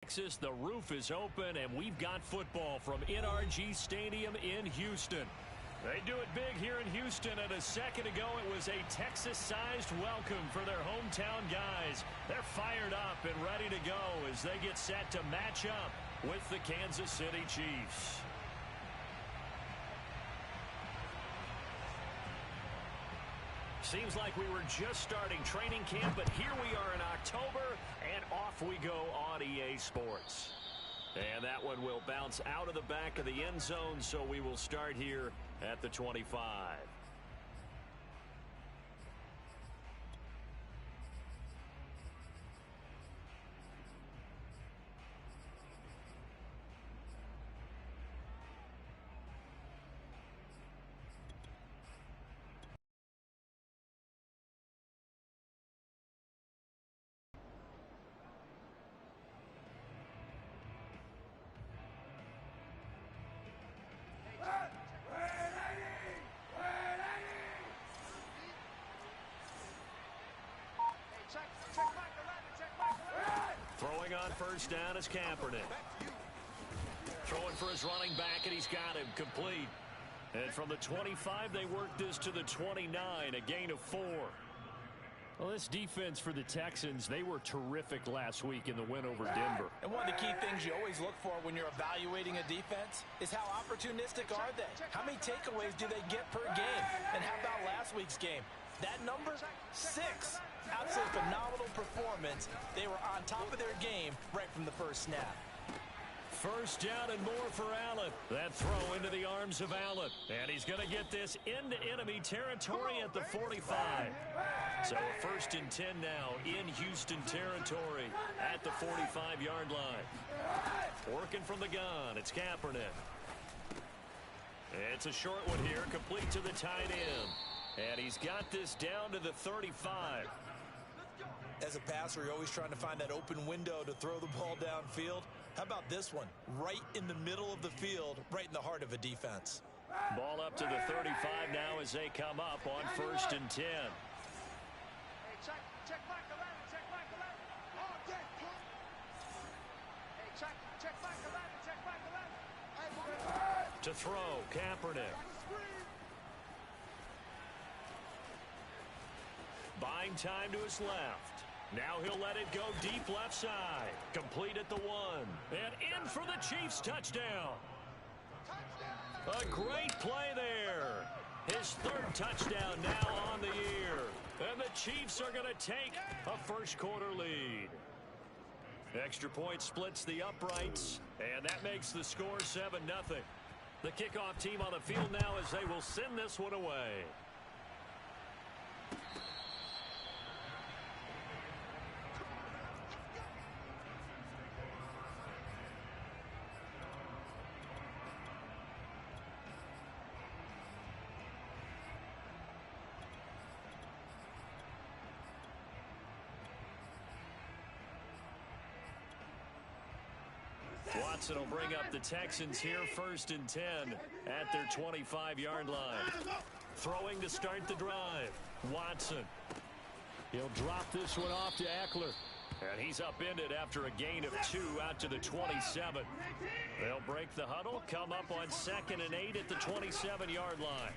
Texas, the roof is open, and we've got football from NRG Stadium in Houston. They do it big here in Houston, and a second ago it was a Texas-sized welcome for their hometown guys. They're fired up and ready to go as they get set to match up with the Kansas City Chiefs. Seems like we were just starting training camp, but here we are in October, and off we go on EA Sports. And that one will bounce out of the back of the end zone, so we will start here at the 25. Throwing on first down is Kaepernick. Throwing for his running back, and he's got him complete. And from the 25, they worked this to the 29, a gain of 4. Well, this defense for the Texans, they were terrific last week in the win over Denver. And one of the key things you always look for when you're evaluating a defense is how opportunistic are they? How many takeaways do they get per game? And how about last week's game? That number, 6. Absolute phenomenal performance. They were on top of their game right from the first snap. First down and more for Allen. That throw into the arms of Allen. And he's going to get this into enemy territory at the 45. So a 1st and 10 now in Houston territory at the 45-yard line. Working from the gun, it's Kaepernick. It's a short one here, complete to the tight end. And he's got this down to the 35. As a passer, you're always trying to find that open window to throw the ball downfield. How about this one? Right in the middle of the field, right in the heart of a defense. Ball up to the 35 now as they come up on 1st and 10. To throw, Kaepernick. Buying time to his left. Now he'll let it go deep left side. Complete at the 1. And in for the Chiefs touchdown. A great play there. His 3rd touchdown now on the year. And the Chiefs are going to take a first-quarter lead. Extra point splits the uprights, and that makes the score 7-0. The kickoff team on the field now as they will send this one away. Watson will bring up the Texans here 1st and 10 at their 25-yard line. Throwing to start the drive. Watson. He'll drop this one off to Eckler. And he's upended after a gain of 2 out to the 27. They'll break the huddle, come up on 2nd and 8 at the 27-yard line.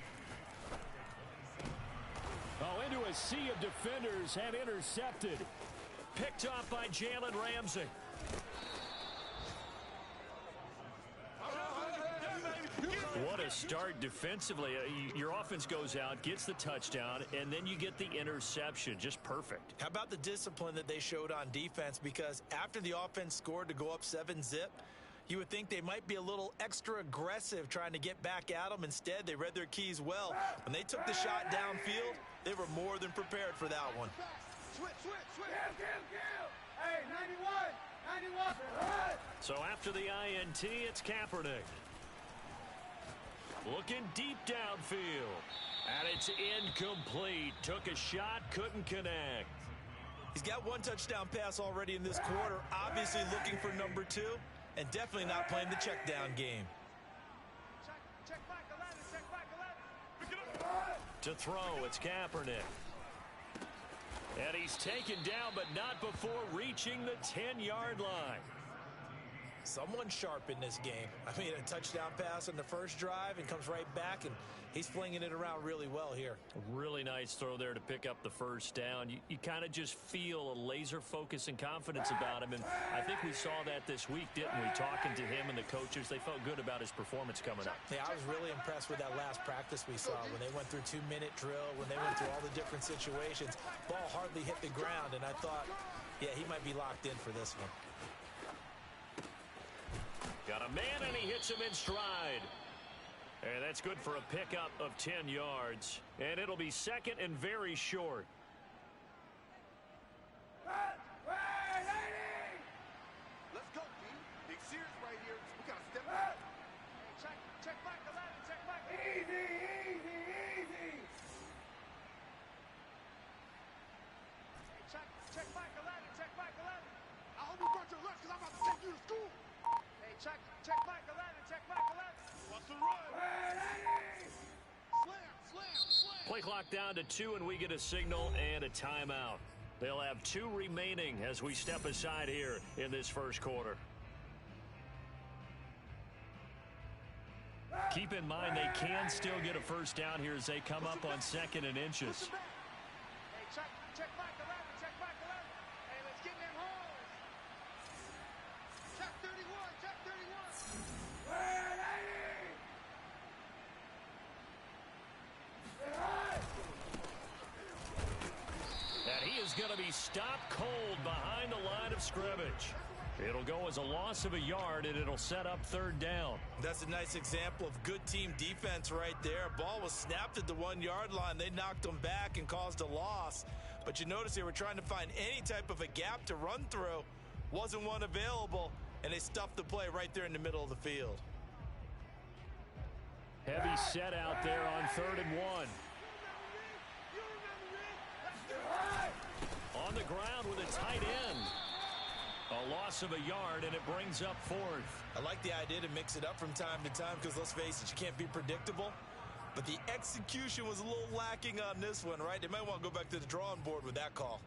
Oh, into a sea of defenders and intercepted. Picked off by Jalen Ramsey. What a start defensively. Your offense goes out, gets the touchdown, and then you get the interception. Just perfect. How about the discipline that they showed on defense? Because after the offense scored to go up 7-zip, you would think they might be a little extra aggressive trying to get back at them. Instead, they read their keys well. When they took the shot downfield, they were more than prepared for that one. Switch. Hey, 91. So after the INT, it's Kaepernick. Looking deep downfield. And it's incomplete. Took a shot, couldn't connect. He's got 1 touchdown pass already in this quarter. Obviously looking for number 2. And definitely not playing the check down game. To throw, it's Kaepernick. And he's taken down, but not before reaching the 10-yard line. someone sharp in this game. I mean, a touchdown pass on the first drive and comes right back, and he's flinging it around really well here. Really nice throw there to pick up the first down. You kind of just feel a laser focus and confidence about him, and I think we saw that this week, didn't we? Talking to him and the coaches, they felt good about his performance coming up. Yeah, I was really impressed with that last practice we saw when they went through 2-minute drill, when they went through all the different situations. Ball hardly hit the ground, and I thought, yeah, he might be locked in for this one. Got a man, and he hits him in stride. And that's good for a pickup of 10 yards. And it'll be second and very short. Let's go, D. Big Sears right here. We got to step back. Hey, check back the ladder. Check back. Easy. Hey, check back the ladder. Check back the ladder. I hope you brought your lunch because I'm about to take you to school. Hey, check back the ladder. Check back the ladder. What's the run? Slam. Play clock down to 2, and we get a signal and a timeout. They'll have 2 remaining as we step aside here in this first quarter. Keep in mind they can still get a first down here as they come up on 2nd and inches. Hey, check back the ladder. Check back the ladder. Hey, let's get in them holes. Check 31. Check 31. And he is going to be stopped cold behind the line of scrimmage. It'll go as a loss of a yard, and it'll set up 3rd down. That's a nice example of good team defense right there. Ball was snapped at the 1-yard line. They knocked him back and caused a loss. But you notice they were trying to find any type of a gap to run through. Wasn't one available, and they stuffed the play right there in the middle of the field. Heavy set out there on 3rd and 1. On the ground with a tight end. A loss of a yard, and it brings up 4th. I like the idea to mix it up from time to time because, let's face it, you can't be predictable. But the execution was a little lacking on this one, right? They might want to go back to the drawing board with that call.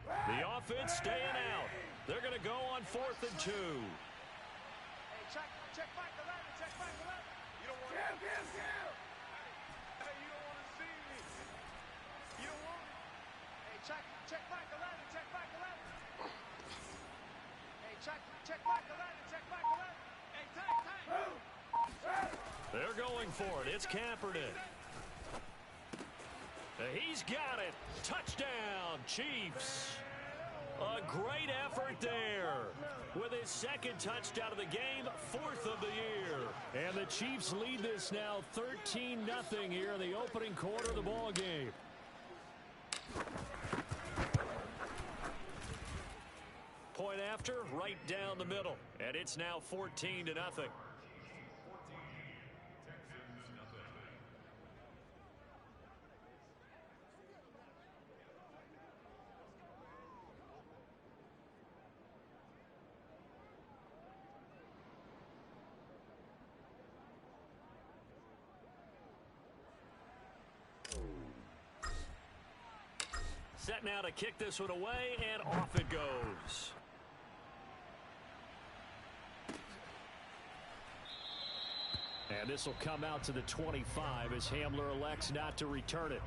The offense staying out. They're going to go on 4th and 2. Hey, check back the ladder. Check back the ladder. You don't want to. Hey, you don't want to see me. You don't want me. Hey, check back the ladder. Check back the ladder. Hey, check back the ladder. Check back the ladder. Hey, tag. They're going for it. It's Kaepernick. He's got it. Touchdown, Chiefs. A great effort there. With his 2nd touchdown of the game, 4th of the year. And the Chiefs lead this now 13-0 here in the opening quarter of the ball game. Point after, right down the middle. And it's now 14-0. Set now to kick this one away, and off it goes. And this will come out to the 25 as Hamler elects not to return it.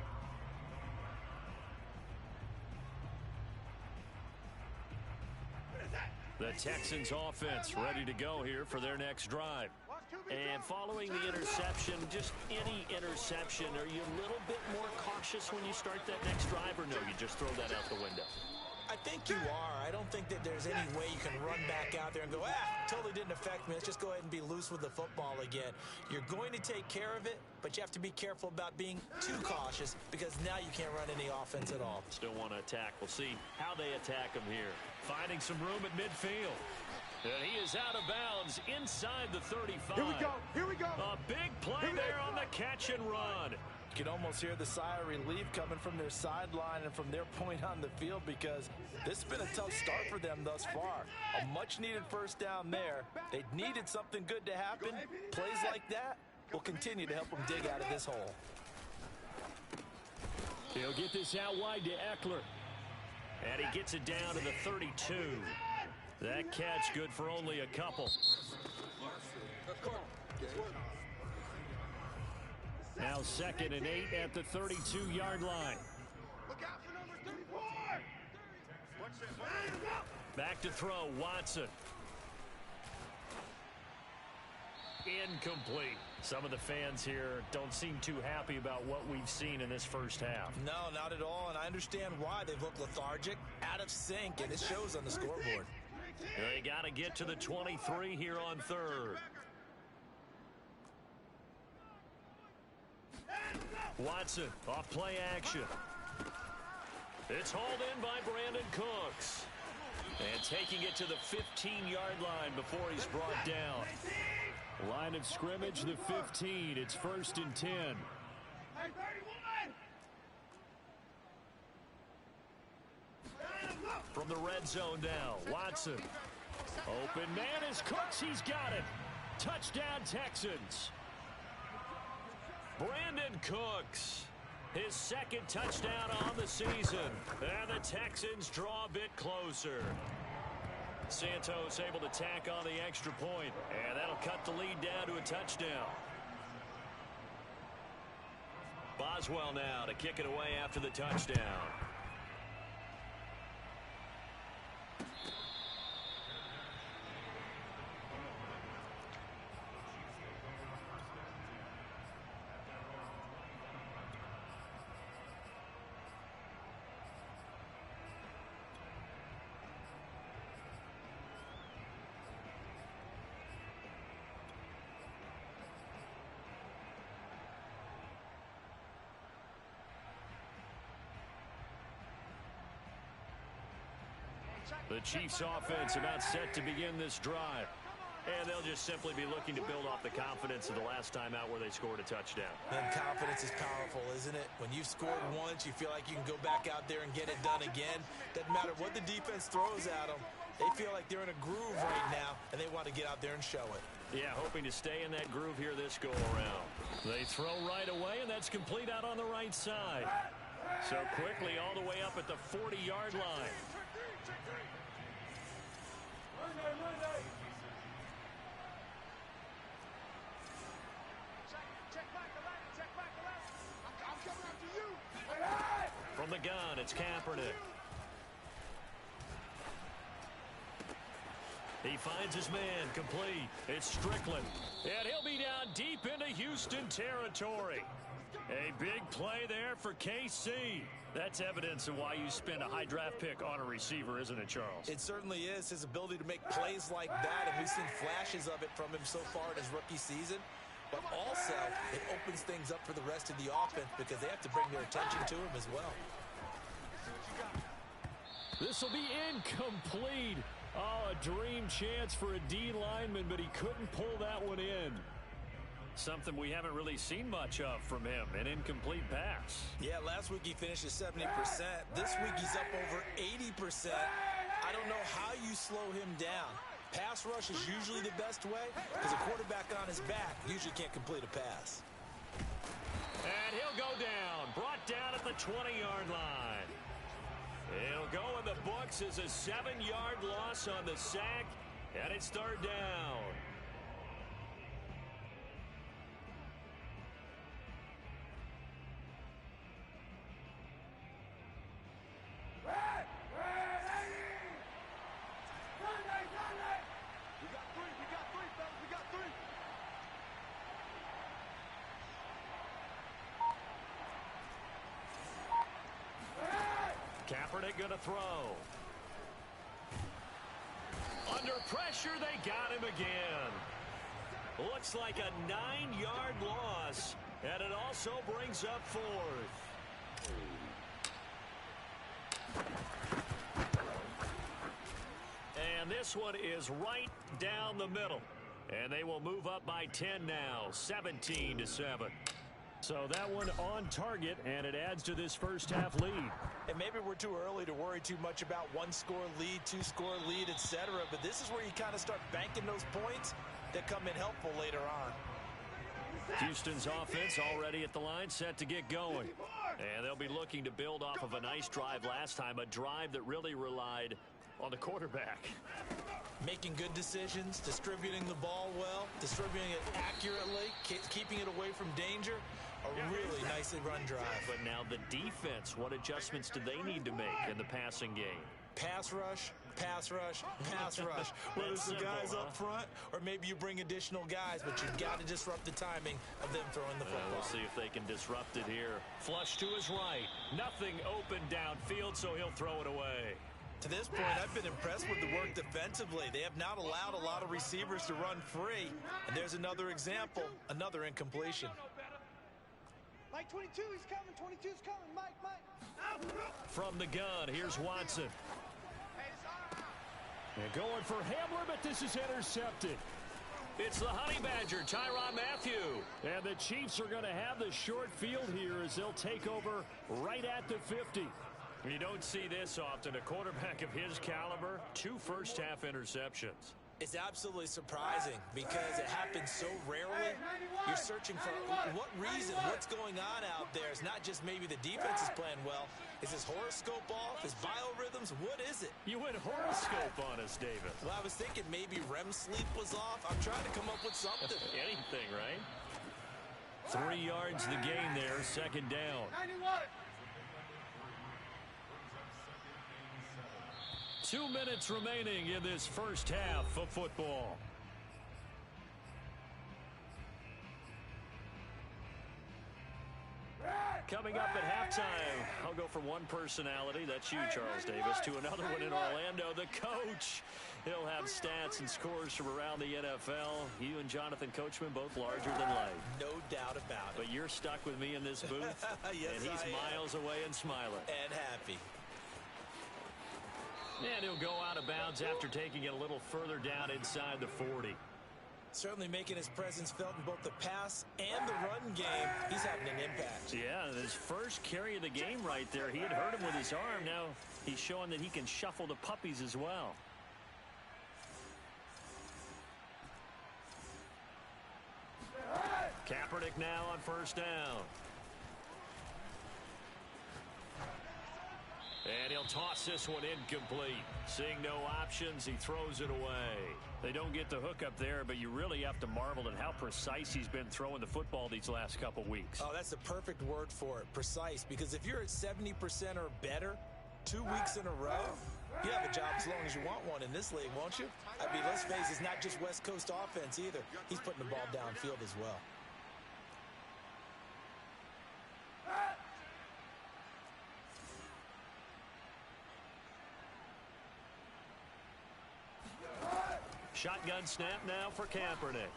The Texans offense ready to go here for their next drive. And following the interception, just any interception, are you a little bit more cautious when you start that next drive, or no, you just throw that out the window? I think you are. I don't think that there's any way you can run back out there and go, totally didn't affect me. Let's just go ahead and be loose with the football again. You're going to take care of it, but you have to be careful about being too cautious because now you can't run any offense at all. Still want to attack. We'll see how they attack him here. Finding some room at midfield. And he is out of bounds inside the 35. Here we go. A big play there on the catch and run. You can almost hear the sigh of relief coming from their sideline and from their point on the field because this has been a tough start for them thus far. A much-needed first down there. They needed something good to happen. Plays like that will continue to help them dig out of this hole. He'll get this out wide to Eckler. And he gets it down to the 32. That catch good for only a couple. Now 2nd and 8 at the 32-yard line. Look out for number 34. Back to throw, Watson. Incomplete. Some of the fans here don't seem too happy about what we've seen in this first half. No, not at all, and I understand why. They've looked lethargic, out of sync, and it shows on the scoreboard. They got to get to the 23 here on 3rd. Watson, off play action. It's hauled in by Brandon Cooks. And taking it to the 15-yard line before he's brought down. Line of scrimmage, the 15. It's 1st and 10. From the red zone now, Watson. Open man is Cooks. He's got it. Touchdown, Texans. Brandon Cooks, his 2nd touchdown on the season. And the Texans draw a bit closer. Santos able to tack on the extra point, and that'll cut the lead down to a touchdown. Boswell now to kick it away after the touchdown. The Chiefs offense about set to begin this drive. And they'll just simply be looking to build off the confidence of the last time out where they scored a touchdown. And confidence is powerful, isn't it? When you've scored once, you feel like you can go back out there and get it done again. Doesn't matter what the defense throws at them. They feel like they're in a groove right now, and they want to get out there and show it. Yeah, hoping to stay in that groove here this go-around. They throw right away, and that's complete out on the right side. So quickly all the way up at the 40-yard line. From the gun, it's Kaepernick. He finds his man, complete. It's Strickland. And he'll be down deep into Houston territory. A big play there for KC. That's evidence of why you spend a high draft pick on a receiver, isn't it, Charles? It certainly is. His ability to make plays like that, and we've seen flashes of it from him so far in his rookie season. But also, it opens things up for the rest of the offense because they have to bring their attention to him as well. This will be incomplete. Oh, a dream chance for a D lineman, but he couldn't pull that one in. Something we haven't really seen much of from him, an incomplete pass. Yeah, last week he finished at 70%. This week he's up over 80%. I don't know how you slow him down. Pass rush is usually the best way because a quarterback on his back usually can't complete a pass. And he'll go down, brought down at the 20-yard line. It'll go in the books as a 7-yard loss on the sack, and it's 3rd down. Kaepernick going to throw. Under pressure, they got him again. Looks like a 9-yard loss, and it also brings up 4th. And this one is right down the middle. And they will move up by 10 now, 17-7. So that one on target, and it adds to this first half lead. And maybe we're too early to worry too much about 1-score lead, 2-score lead, etc. But this is where you kind of start banking those points that come in helpful later on. Houston's offense already at the line, set to get going. And they'll be looking to build off of a nice drive last time, a drive that really relied on the quarterback. Making good decisions, distributing the ball well, distributing it accurately, keeping it away from danger. A really nicely run drive. But now the defense, what adjustments do they need to make in the passing game? Pass rush, pass rush, pass rush. Whether it's the guys up front or maybe you bring additional guys, but you've got to disrupt the timing of them throwing the football. We'll see if they can disrupt it here. Flush to his right. Nothing open downfield, so he'll throw it away. To this point, I've been impressed with the work defensively. They have not allowed a lot of receivers to run free. And there's another example, another incompletion. Mike 22, he's coming. 22's coming. Mike. From the gun, here's Watson. And going for Hamler, but this is intercepted. It's the Honey Badger, Tyrann Mathieu. And the Chiefs are going to have the short field here as they'll take over right at the 50. You don't see this often. A quarterback of his caliber, 2 first-half interceptions. It's absolutely surprising because it happens so rarely. You're searching for what reason, what's going on out there. It's not just maybe the defense is playing well. Is his horoscope off? His biorhythms? What is it? You went horoscope on us, David. Well, I was thinking maybe REM sleep was off. I'm trying to come up with something. Anything, right? 3 yards the gain there, second down. 2 minutes remaining in this first half of football. Coming up at halftime, I'll go from one personality, that's you, Charles Davis, to another one in Orlando, the coach. He'll have stats and scores from around the NFL. You and Jonathan Coachman both larger than life. No doubt about it. But you're stuck with me in this booth, yes, and he's miles away and smiling. And happy. And he'll go out of bounds after taking it a little further down inside the 40. Certainly making his presence felt in both the pass and the run game. He's having an impact. Yeah, his first carry of the game right there. He had hurt him with his arm. Now he's showing that he can shuffle the puppies as well. Kaepernick now on first down. And he'll toss this one incomplete. Seeing no options, he throws it away. They don't get the hook up there, but you really have to marvel at how precise he's been throwing the football these last couple weeks. Oh, that's the perfect word for it, precise. Because if you're at 70% or better 2 weeks in a row, you have a job as long as you want one in this league, won't you? I mean, let's face it, it's not just West Coast offense either. He's putting the ball downfield as well. Shotgun snap now for Kaepernick.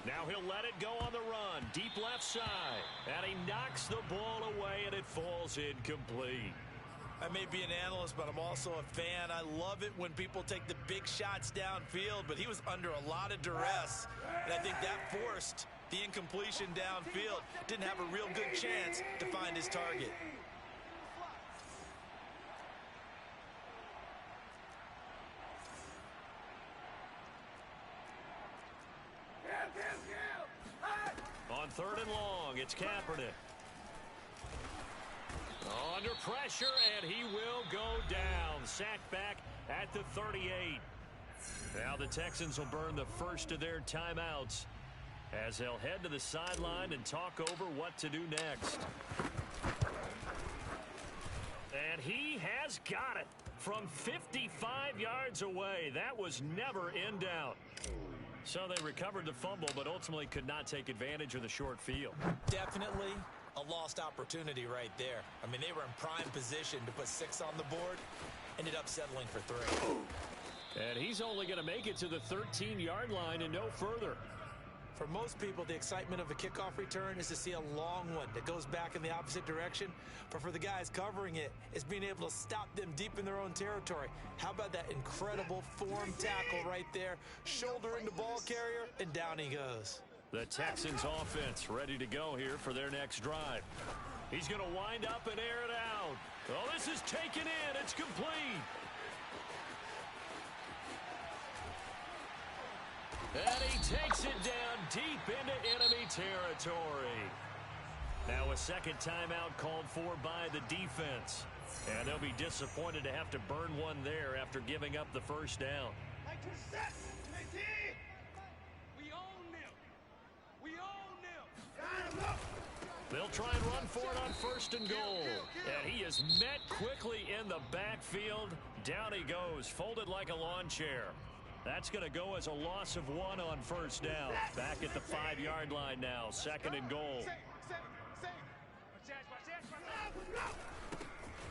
Now he'll let it go on the run. Deep left side. And he knocks the ball away, and it falls incomplete. I may be an analyst, but I'm also a fan. I love it when people take the big shots downfield, but he was under a lot of duress. And I think that forced the incompletion downfield. Didn't have a real good chance to find his target. On third and long, it's Kaepernick. Under pressure, and he will go down. Sacked back at the 38. Now the Texans will burn the first of their timeouts as they'll head to the sideline and talk over what to do next. And he has got it from 55 yards away. That was never in doubt. So they recovered the fumble, but ultimately could not take advantage of the short field. Definitely a lost opportunity right there. I mean, they were in prime position to put 6 on the board. Ended up settling for 3. And he's only going to make it to the 13-yard line and no further. For most people, the excitement of a kickoff return is to see a long one that goes back in the opposite direction. But for the guys covering it, it's being able to stop them deep in their own territory. How about that incredible form tackle right there? Shoulder into ball carrier, and down he goes. The Texans offense ready to go here for their next drive. He's going to wind up and air it out. Oh, this is taken in. It's complete. And he takes it down deep into enemy territory. Now a second timeout called for by the defense. And they'll be disappointed to have to burn one there after giving up the first down. We own them. We own them. They'll try and run for it on first and goal. And he is met quickly in the backfield. Down he goes, folded like a lawn chair. That's going to go as a loss of 1 on first down. Back at the 5-yard line now, second and goal.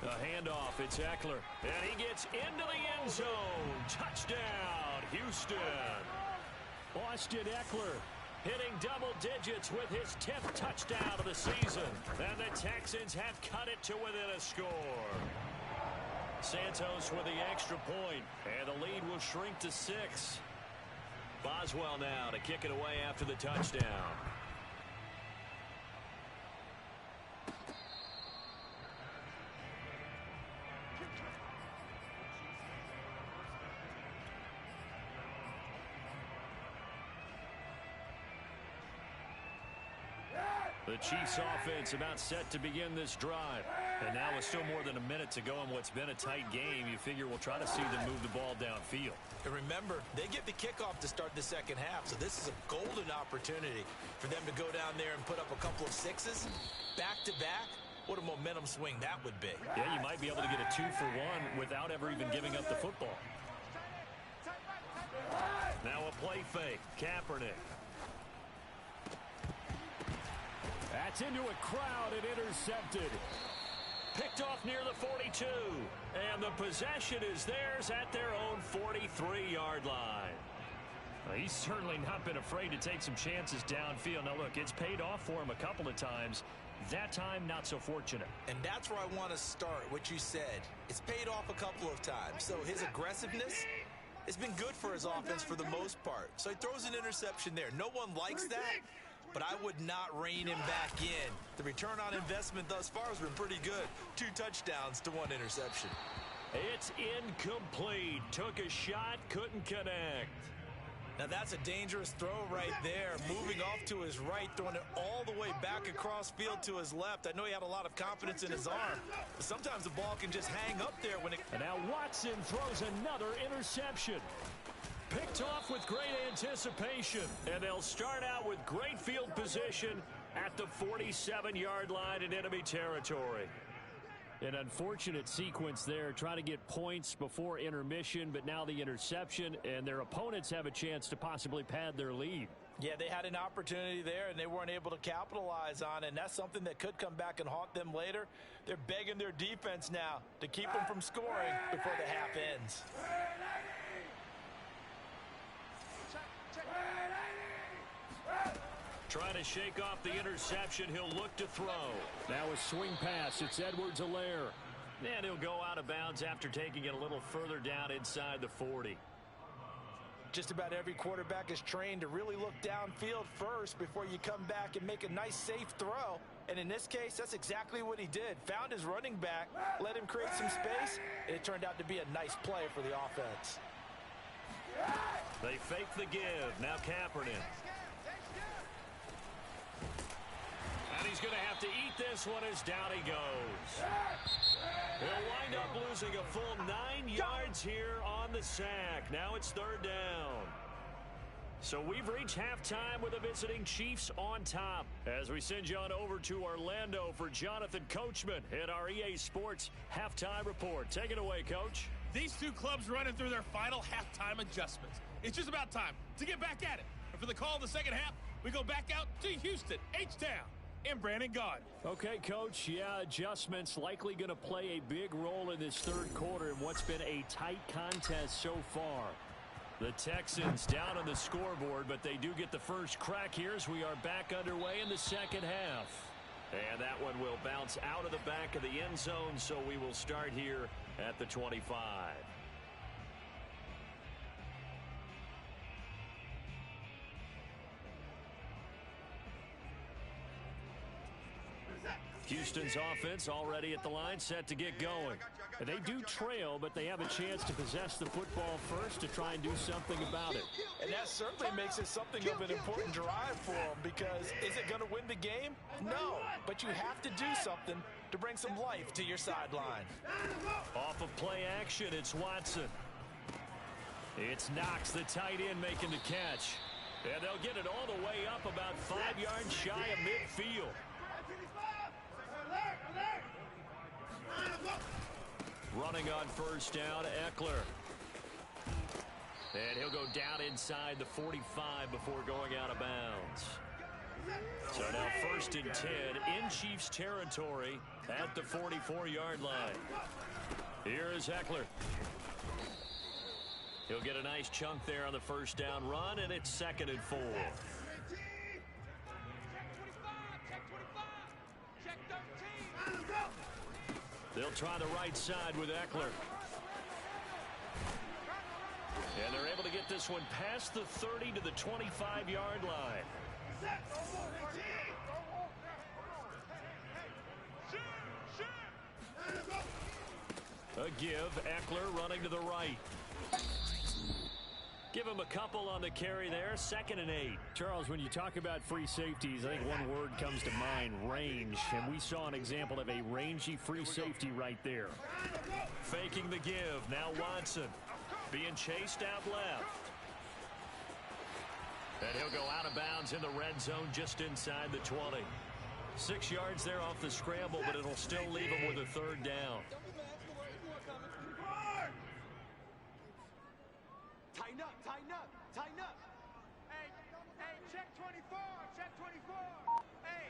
A handoff, it's Eckler. And he gets into the end zone. Touchdown, Houston. Austin Eckler hitting double digits with his 10th touchdown of the season. And the Texans have cut it to within a score. Santos with the extra point, and the lead will shrink to 6. Boswell now to kick it away after the touchdown. The Chiefs offense about set to begin this drive. And now with still more than a minute to go in what's been a tight game, you figure we'll try to see them move the ball downfield. And remember, they get the kickoff to start the second half, so this is a golden opportunity for them to go down there and put up a couple of sixes back-to-back. What a momentum swing that would be. Yeah, you might be able to get a 2-for-1 without ever even giving up the football. Now a play fake. Kaepernick. That's into a crowd and intercepted. Picked off near the 42. And the possession is theirs at their own 43-yard line. Well, he's certainly not been afraid to take some chances downfield. Now, look, it's paid off for him a couple of times. That time, not so fortunate. And that's where I want to start, what you said. It's paid off a couple of times. So his aggressiveness has been good for his offense for the most part. So he throws an interception there. No one likes that, but I would not rein him back in. The return on investment thus far has been pretty good. 2 touchdowns to 1 interception. It's incomplete. Took a shot, couldn't connect. Now that's a dangerous throw right there. Moving off to his right, throwing it all the way back across field to his left. I know he had a lot of confidence in his arm, but sometimes the ball can just hang up there when it... And now Watson throws another interception. Picked off with great anticipation. And they'll start out with great field position at the 47-yard line in enemy territory. An unfortunate sequence there, trying to get points before intermission, but now the interception, and their opponents have a chance to possibly pad their lead. Yeah, they had an opportunity there, and they weren't able to capitalize on it, and that's something that could come back and haunt them later. They're begging their defense now to keep them from scoring before the half ends. Trying to shake off the interception. He'll look to throw. Now a swing pass. It's Edwards-Helaire. And he'll go out of bounds after taking it a little further down inside the 40. Just about every quarterback is trained to really look downfield first before you come back and make a nice, safe throw. And in this case, that's exactly what he did. Found his running back, let him create some space, and it turned out to be a nice play for the offense. They fake the give. Now Kaepernick. And he's going to have to eat this one as down he goes. He'll wind up losing a full 9 yards here on the sack. Now it's 3rd down. So we've reached halftime with the visiting Chiefs on top. As we send you on over to Orlando for Jonathan Coachman at our EA Sports Halftime Report. Take it away, Coach. These two clubs running through their final halftime adjustments. It's just about time to get back at it. And for the call of the second half, we go back out to Houston, H-Town, and Brandon Gaudin. Okay, Coach. Yeah, adjustments likely going to play a big role in this 3rd quarter in what's been a tight contest so far. The Texans down on the scoreboard, but they do get the first crack here as we are back underway in the second half. And that one will bounce out of the back of the end zone, so we will start here at the 25. Houston's offense already at the line, set to get going. They do trail, but they have a chance to possess the football first to try and do something about it. And that certainly makes it something of an important drive for them, because is it going to win the game? No, but you have to do something to bring some life to your sideline. Off of play action, it's Watson. It's Knox, the tight end, making the catch. And they'll get it all the way up about 5 yards shy of midfield. Running on first down, Eckler. And he'll go down inside the 45 before going out of bounds. So now 1st and 10 in Chiefs territory at the 44-yard line. Here is Eckler. He'll get a nice chunk there on the first down run, and it's 2nd and 4. They'll try the right side with Eckler. And they're able to get this one past the 30 to the 25-yard line. A give, Eckler running to the right. Give him a couple on the carry there, 2nd and 8. Charles, when you talk about free safeties, I think one word comes to mind, range. And we saw an example of a rangy free safety right there. Faking the give, now Watson. Being chased out left. And he'll go out of bounds in the red zone just inside the 20. 6 yards there off the scramble, but it'll still leave him with a 3rd down. Tighten up, tighten up, tighten up. Hey, check 24, check 24. Hey.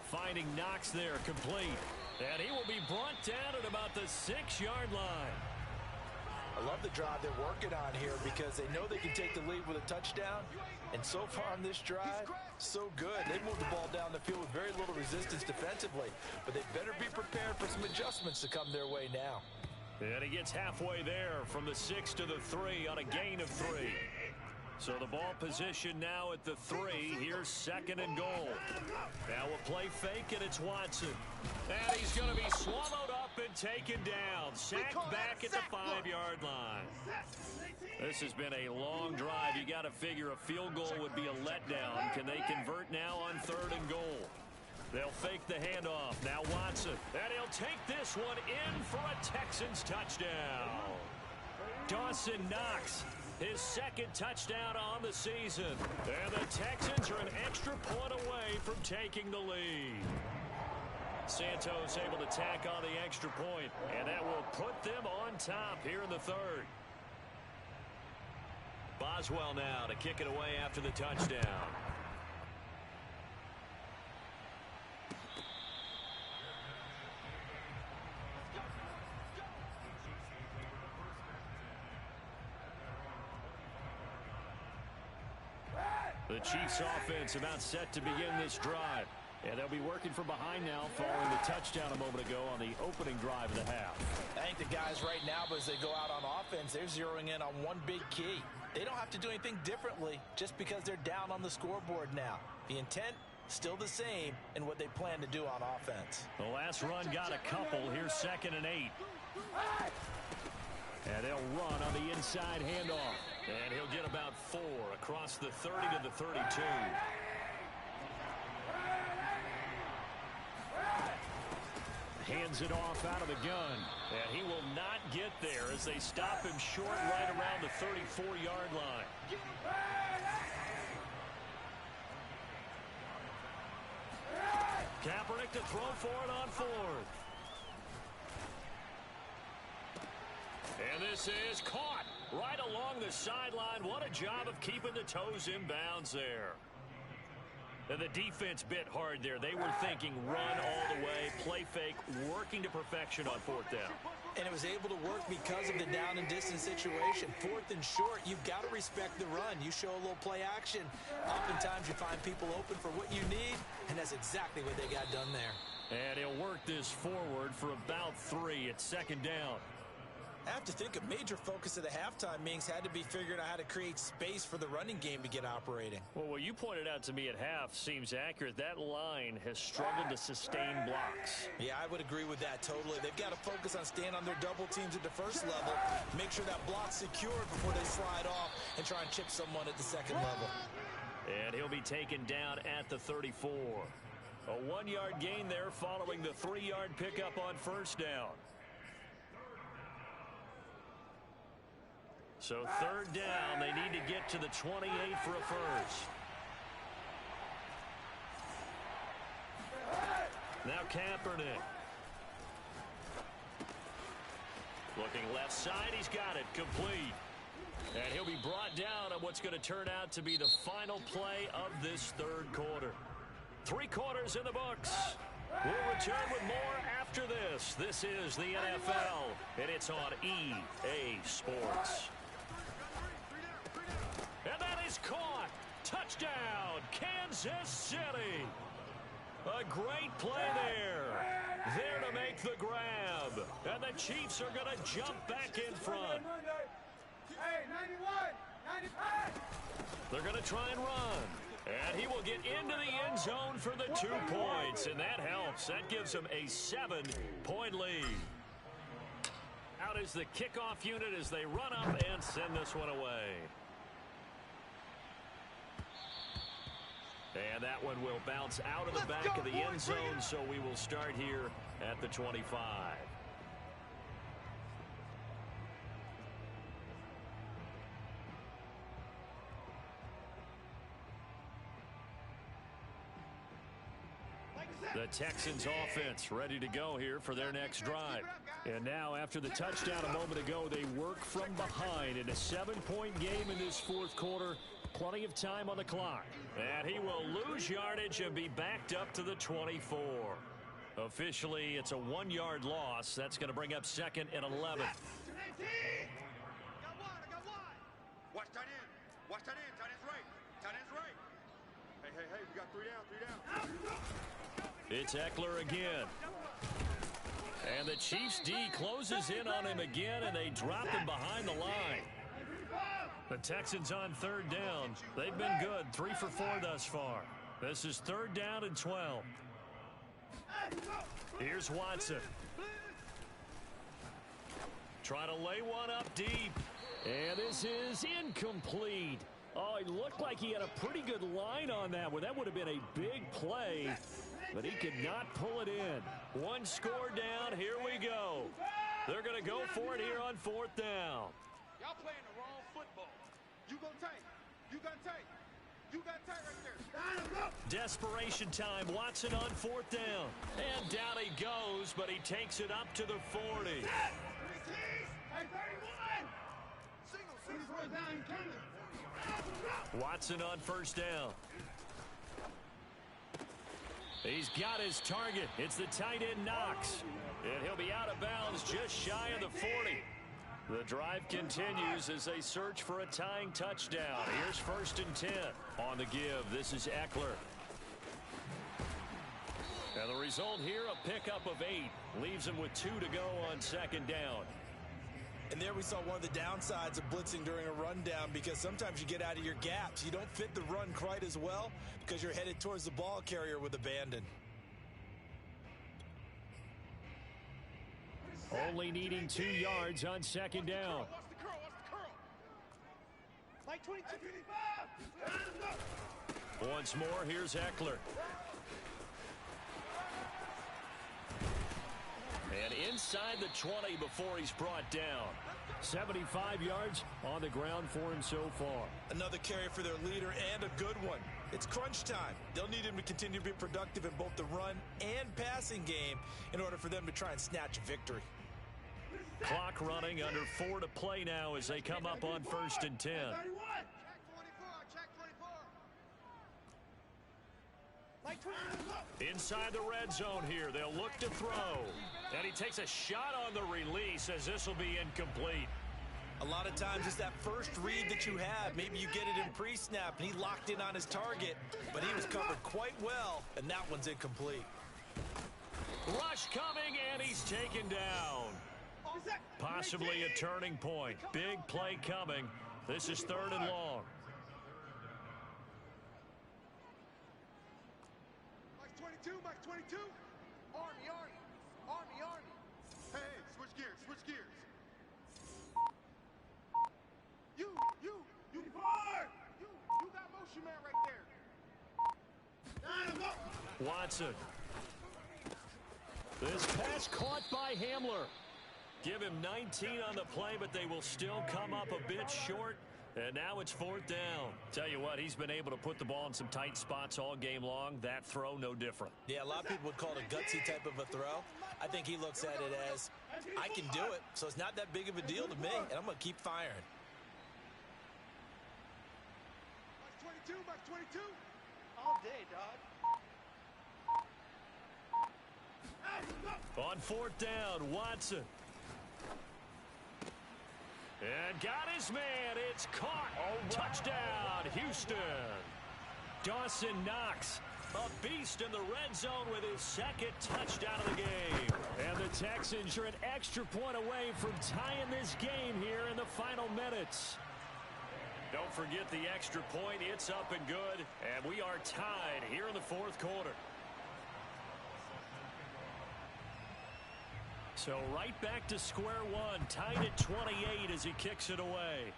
Finding Knox there, complete. And he will be brought down at about the 6-yard line. I love the drive they're working on here, because they know they can take the lead with a touchdown. And so far on this drive, so good. They moved the ball down the field with very little resistance defensively. But they better be prepared for some adjustments to come their way now. And he gets halfway there from the 6 to the 3 on a gain of 3. So the ball position now at the 3. Here's 2nd and goal. Now a play fake, and it's Watson. And he's going to be swallowed up and taken down. Sacked back at the 5-yard line. This has been a long drive. You got to figure a field goal would be a letdown. Can they convert now on 3rd and goal? They'll fake the handoff. Now Watson. And he'll take this one in for a Texans touchdown. Dawson Knox, his 2nd touchdown on the season. And the Texans are an extra point away from taking the lead. Santos able to tack on the extra point, and that will put them on top here in the 3rd. Boswell now to kick it away after the touchdown. The Chiefs offense about set to begin this drive. And they'll be working from behind now following the touchdown a moment ago on the opening drive of the half. I think the guys right now, as they go out on offense, they're zeroing in on one big key. They don't have to do anything differently just because they're down on the scoreboard now. The intent, still the same in what they plan to do on offense. The last run got a couple. Here's 2nd and 8. And they'll run on the inside handoff. And he'll get about 4 across the 30 to the 32. Hands it off out of the gun. And he will not get there as they stop him short right around the 34-yard line. Kaepernick to throw for it on 4th. And this is caught right along the sideline. What a job of keeping the toes in bounds there. And the defense bit hard there. They were thinking run all the way, play fake, working to perfection on 4th down. And it was able to work because of the down and distance situation. 4th and short, you've got to respect the run. You show a little play action. Oftentimes you find people open for what you need, and that's exactly what they got done there. And he'll work this forward for about 3 at 2nd down. I have to think a major focus of the halftime meetings had to be figuring out how to create space for the running game to get operating. Well, what you pointed out to me at half seems accurate. That line has struggled to sustain blocks. Yeah, I would agree with that totally. They've got to focus on staying on their double teams at the first level, make sure that block's secured before they slide off and try and chip someone at the second level. And he'll be taken down at the 34. A 1-yard gain there following the 3-yard pickup on first down. So third down, they need to get to the 28 for a first. Now Kaepernick. Looking left side, he's got it, complete. And he'll be brought down on what's going to turn out to be the final play of this third quarter. 3 quarters in the books. We'll return with more after this. This is the NFL, and it's on EA Sports. And that is caught. Touchdown, Kansas City. A great play there. There to make the grab. And the Chiefs are going to jump back in front. Hey, 91, 95. They're going to try and run. And he will get into the end zone for the 2 points. And that helps. That gives him a 7-point lead. Out is the kickoff unit as they run up and send this one away. And that one will bounce out of the back of the end zone, so we will start here at the 25. The Texans offense ready to go here for their next drive. And now after the touchdown a moment ago, they work from behind in a 7-point game in this fourth quarter. Plenty of time on the clock. And he will lose yardage and be backed up to the 24. Officially, it's a 1-yard loss. That's going to bring up 2nd and 11. I got one. Watch tight end. Watch tight end. Tight end's right. Tight end's right. Hey, we got 3 down. It's Eckler again. And the Chiefs D closes in on him again, and they drop him behind the line. The Texans on third down. They've been good, 3 for 4 thus far. This is 3rd down and 12. Here's Watson. Trying to lay one up deep. And this is incomplete. Oh, it looked like he had a pretty good line on that one. That would have been a big play, but he could not pull it in. 1 score down. Here we go. They're going to go for it here on 4th down. Y'all playing the wrong football. You go tight. You got tight. You got tight right there. Desperation time. Watson on 4th down. And down he goes, but he takes it up to the 40. Hey, 31. Single down coming. Watson on 1st down. He's got his target. It's the tight end Knox. And he'll be out of bounds just shy of the 40. The drive continues as they search for a tying touchdown. Here's 1st and 10. On the give, this is Eckler. And the result here, a pickup of 8. Leaves him with 2 to go on 2nd down. And there we saw one of the downsides of blitzing during a rundown, because sometimes you get out of your gaps. You don't fit the run quite as well because you're headed towards the ball carrier with abandon. Only needing 2 yards on 2nd down. Watch the curl. Like 22. Once more, here's Eckler. And inside the 20 before he's brought down. 75 yards on the ground for him so far. Another carry for their leader, and a good one. It's crunch time. They'll need him to continue to be productive in both the run and passing game in order for them to try and snatch a victory. Clock running, under 4 to play now as they come up on 1st and 10. Check 24. Check 24. Inside the red zone here, they'll look to throw. And he takes a shot on the release as this will be incomplete. A lot of times it's that first read that you have. Maybe you get it in pre-snap and he locked in on his target, but he was covered quite well, and that one's incomplete. Rush coming, and he's taken down. Possibly a turning point. Big play coming. This is 3rd and long. Mike 22, Mike 22. Army, Army. Army, Army. Hey, switch gears, switch gears. You got motion man right there. Watson. This pass caught by Hamler. Give him 19 on the play, but they will still come up a bit short. And now it's 4th down. Tell you what, he's been able to put the ball in some tight spots all game long. That throw, no different. Yeah, a lot of people would call it a gutsy type of a throw. I think he looks at it as, I can do it, so it's not that big of a deal to me, and I'm going to keep firing. Mike 22, Mike 22. All day, dog. On 4th down, Watson. And got his man. It's caught. Touchdown, Houston. Dawson Knox, a beast in the red zone with his 2nd touchdown of the game. And the Texans are an extra point away from tying this game here in the final minutes. Don't forget the extra point. It's up and good. And we are tied here in the 4th quarter. So right back to square one, tied at 28 as he kicks it away.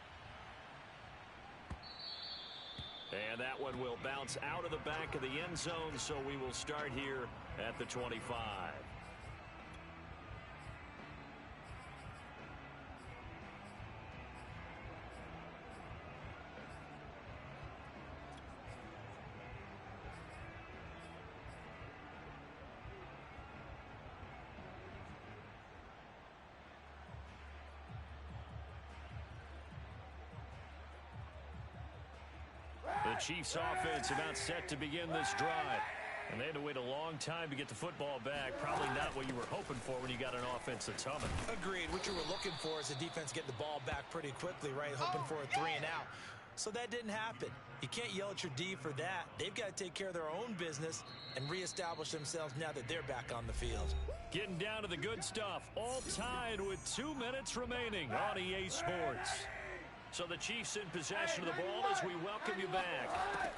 And that one will bounce out of the back of the end zone, so we will start here at the 25. The Chiefs offense about set to begin this drive. And they had to wait a long time to get the football back. Probably not what you were hoping for when you got an offense that's humming. Agreed. What you were looking for is the defense getting the ball back pretty quickly, right? Hoping for a 3 and out. So that didn't happen. You can't yell at your D for that. They've got to take care of their own business and reestablish themselves now that they're back on the field. Getting down to the good stuff. All tied with 2 minutes remaining on EA Sports. So the Chiefs in possession of the ball as we welcome you back.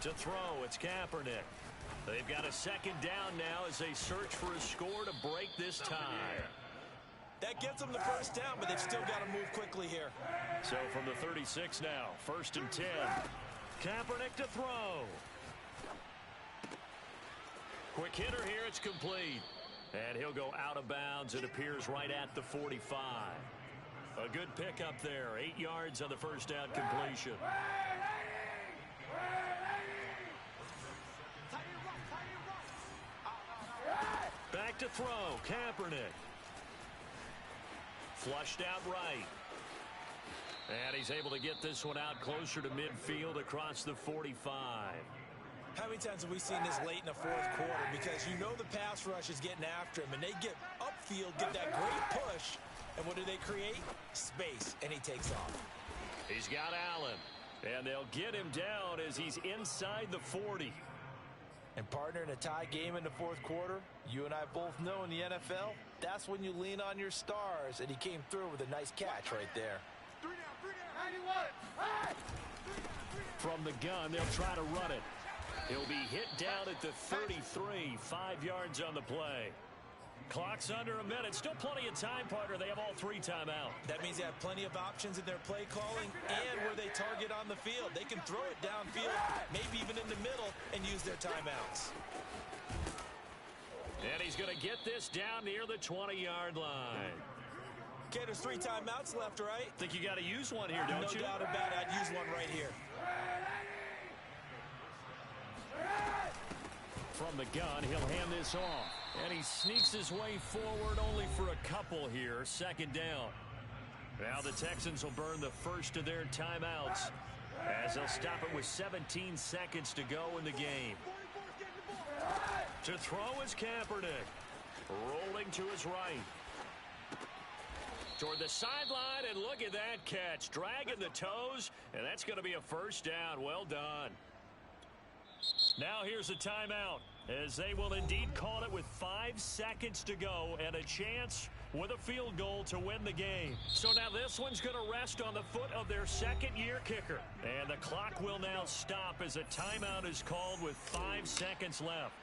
To throw, it's Kaepernick. They've got a 2nd down now as they search for a score to break this tie. That gets them the 1st down, but they've still got to move quickly here. So from the 36 now, 1st and 10. Kaepernick to throw. Quick hitter here, it's complete. And he'll go out of bounds. It appears right at the 45. A good pickup there. 8 yards on the 1st down completion. Back to throw. Kaepernick. Flushed out right. And he's able to get this one out closer to midfield across the 45. How many times have we seen this late in the 4th quarter? Because you know the pass rush is getting after him, and they get upfield, get that great push. And what do they create? Space, and he takes off. He's got Allen, and they'll get him down as he's inside the 40. And partner, in a tie game in the 4th quarter, you and I both know in the NFL, that's when you lean on your stars, and he came through with a nice catch right there. 3 down, 91. From the gun, they'll try to run it. He'll be hit down at the 33, 5 yards on the play. Clock's under a minute. Still plenty of time, partner. They have all 3 timeouts. That means they have plenty of options in their play calling and where they target on the field. They can throw it downfield, maybe even in the middle, and use their timeouts. And he's going to get this down near the 20-yard line. Okay, there's 3 timeouts left, right? Think you got to use one here, don't you? No doubt about it. I'd use one right here. From the gun, he'll hand this off. And he sneaks his way forward only for a couple here. 2nd down. Now the Texans will burn the first of their timeouts as they'll stop it with 17 seconds to go in the game. To throw is Kaepernick. Rolling to his right. Toward the sideline, and look at that catch. Dragging the toes, and that's going to be a 1st down. Well done. Now here's a timeout, as they will indeed call it with 5 seconds to go and a chance with a field goal to win the game. So now this one's going to rest on the foot of their second-year kicker. And the clock will now stop as a timeout is called with 5 seconds left.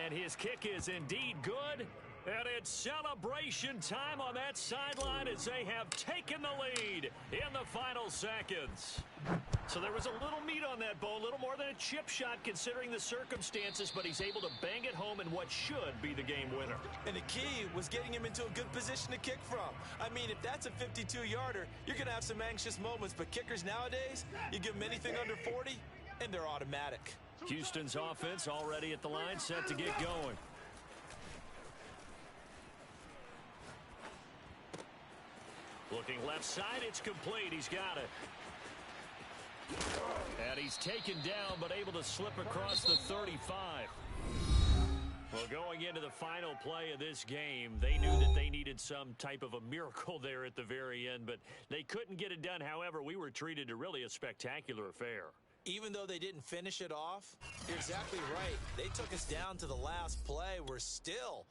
And his kick is indeed good. And it's celebration time on that sideline as they have taken the lead in the final seconds. So there was a little meat on that bone, a little more than a chip shot considering the circumstances, but he's able to bang it home in what should be the game winner. And the key was getting him into a good position to kick from. I mean, if that's a 52-yarder, you're going to have some anxious moments, but kickers nowadays, you give them anything under 40, and they're automatic. Houston's offense already at the line, set to get going. Looking left side, it's complete. He's got it. And he's taken down, but able to slip across the 35. Well, going into the final play of this game, they knew that they needed some type of a miracle there at the very end, but they couldn't get it done. However, we were treated to really a spectacular affair. Even though they didn't finish it off, you're exactly right. They took us down to the last play. We're still